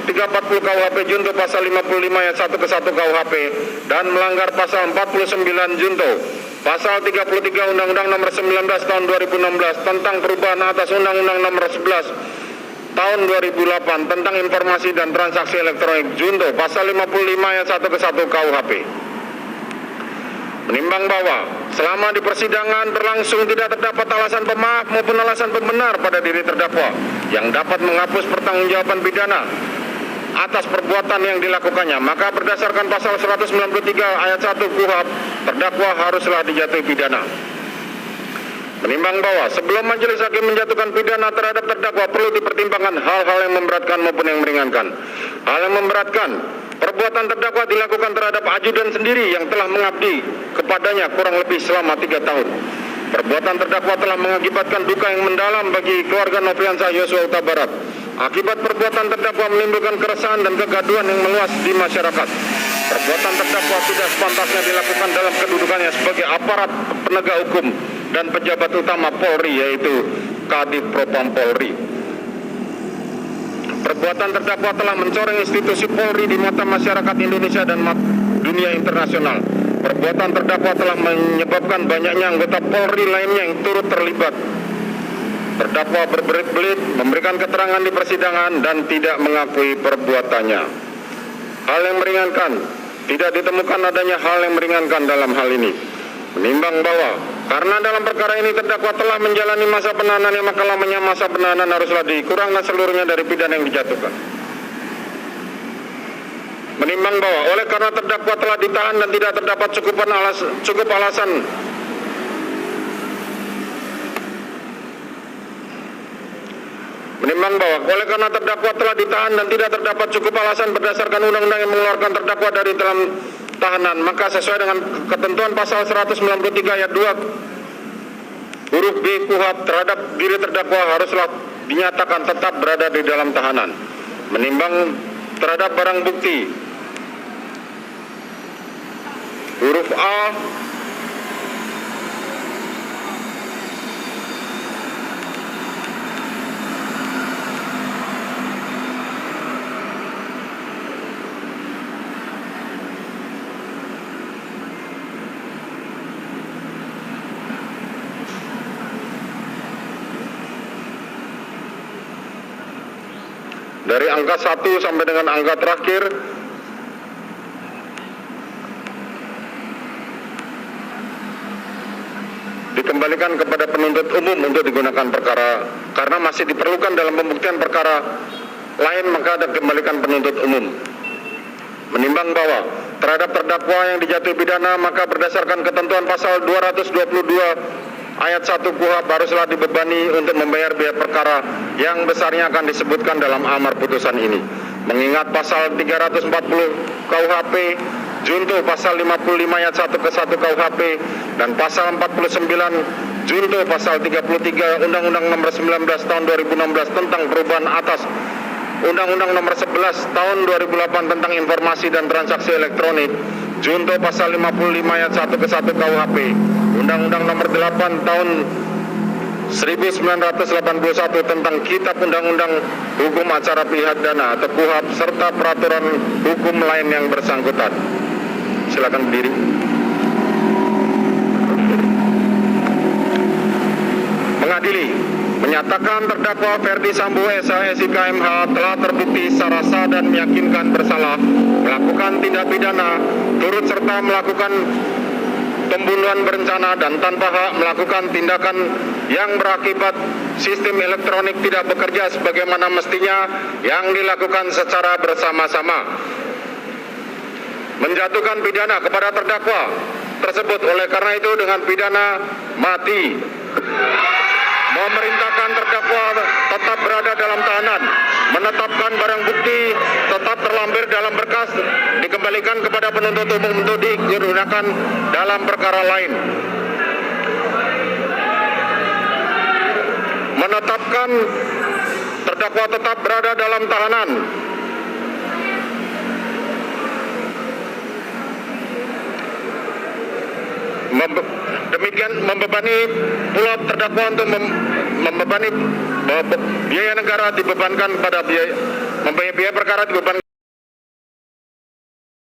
340 KUHP junto pasal 55 ayat 1 ke 1 KUHP dan melanggar pasal 49 junto pasal 33 Undang-Undang Nomor 19 Tahun 2016 tentang perubahan atas Undang-Undang Nomor 11 Tahun 2008 tentang informasi dan transaksi elektronik junto pasal 55 ayat 1 ke 1 KUHP. Menimbang bahwa selama di persidangan berlangsung tidak terdapat alasan pemaaf maupun alasan pembenar pada diri terdakwa yang dapat menghapus pertanggungjawaban pidana atas perbuatan yang dilakukannya, maka berdasarkan pasal 193 ayat 1 KUHP, terdakwa haruslah dijatuhi pidana. Menimbang bahwa sebelum majelis hakim menjatuhkan pidana terhadap terdakwa perlu dipertimbangkan hal-hal yang memberatkan maupun yang meringankan. Hal yang memberatkan, perbuatan terdakwa dilakukan terhadap ajudan sendiri yang telah mengabdi kepadanya kurang lebih selama 3 tahun. Perbuatan terdakwa telah mengakibatkan duka yang mendalam bagi keluarga Nofriansah Yosua Huta Barat. Akibat perbuatan terdakwa menimbulkan keresahan dan kegaduhan yang meluas di masyarakat. Perbuatan terdakwa tidak sepantasnya dilakukan dalam kedudukannya sebagai aparat penegak hukum dan pejabat utama Polri, yaitu Kadif Propam Polri. Perbuatan terdakwa telah mencoreng institusi Polri di mata masyarakat Indonesia dan dunia internasional. Perbuatan terdakwa telah menyebabkan banyaknya anggota Polri lainnya yang turut terlibat. Terdakwa berbelit-belit memberikan keterangan di persidangan dan tidak mengakui perbuatannya. Hal yang meringankan, tidak ditemukan adanya hal yang meringankan dalam hal ini. Menimbang bahwa karena dalam perkara ini terdakwa telah menjalani masa penahanan yang maka lamanya masa penahanan haruslah dikurangkan seluruhnya dari pidana yang dijatuhkan. Menimbang bahwa oleh karena terdakwa telah ditahan dan tidak terdapat cukup alasan berdasarkan undang-undang yang mengeluarkan terdakwa dari dalam tahanan, maka sesuai dengan ketentuan pasal 193 ayat 2 huruf B KUHP terhadap diri terdakwa haruslah dinyatakan tetap berada di dalam tahanan. Menimbang terhadap barang bukti huruf A dari angka 1 sampai dengan angka terakhir dikembalikan kepada penuntut umum untuk digunakan perkara, karena masih diperlukan dalam pembuktian perkara lain maka dikembalikan penuntut umum. Menimbang bahwa terhadap terdakwa yang dijatuhi pidana maka berdasarkan ketentuan pasal 222 ayat 1 KUHP haruslah dibebani untuk membayar biaya perkara yang besarnya akan disebutkan dalam amar putusan ini. Mengingat pasal 340 KUHP junto pasal 55 ayat 1 ke 1 KUHP dan pasal 49 junto pasal 33 Undang-Undang Nomor 19 Tahun 2016 tentang perubahan atas Undang-Undang Nomor 11 Tahun 2008 tentang informasi dan transaksi elektronik junto pasal 55 ayat 1 ke 1 KUHP, Undang-Undang Nomor 8 Tahun 1981 tentang Kitab Undang-Undang Hukum Acara Pidana atau KUHP serta peraturan hukum lain yang bersangkutan. Silakan berdiri. Mengadili menyatakan terdakwa Ferdi Sambo SH SIK MH telah terbukti secara sah dan meyakinkan bersalah melakukan tindak pidana turut serta melakukan pembunuhan berencana dan tanpa hak melakukan tindakan yang berakibat sistem elektronik tidak bekerja sebagaimana mestinya yang dilakukan secara bersama-sama, menjatuhkan pidana kepada terdakwa tersebut oleh karena itu dengan pidana mati, memerintahkan terdakwa tetap berada dalam tahanan, menetapkan barang bukti tetap terlampir dalam berkas dikembalikan kepada penuntut umum untuk digunakan dalam perkara lain, menetapkan terdakwa tetap berada dalam tahanan, demikian membebani pula terdakwa untuk membebani biaya negara dibebankan pada biaya Mempunyai biaya perkara dibebankan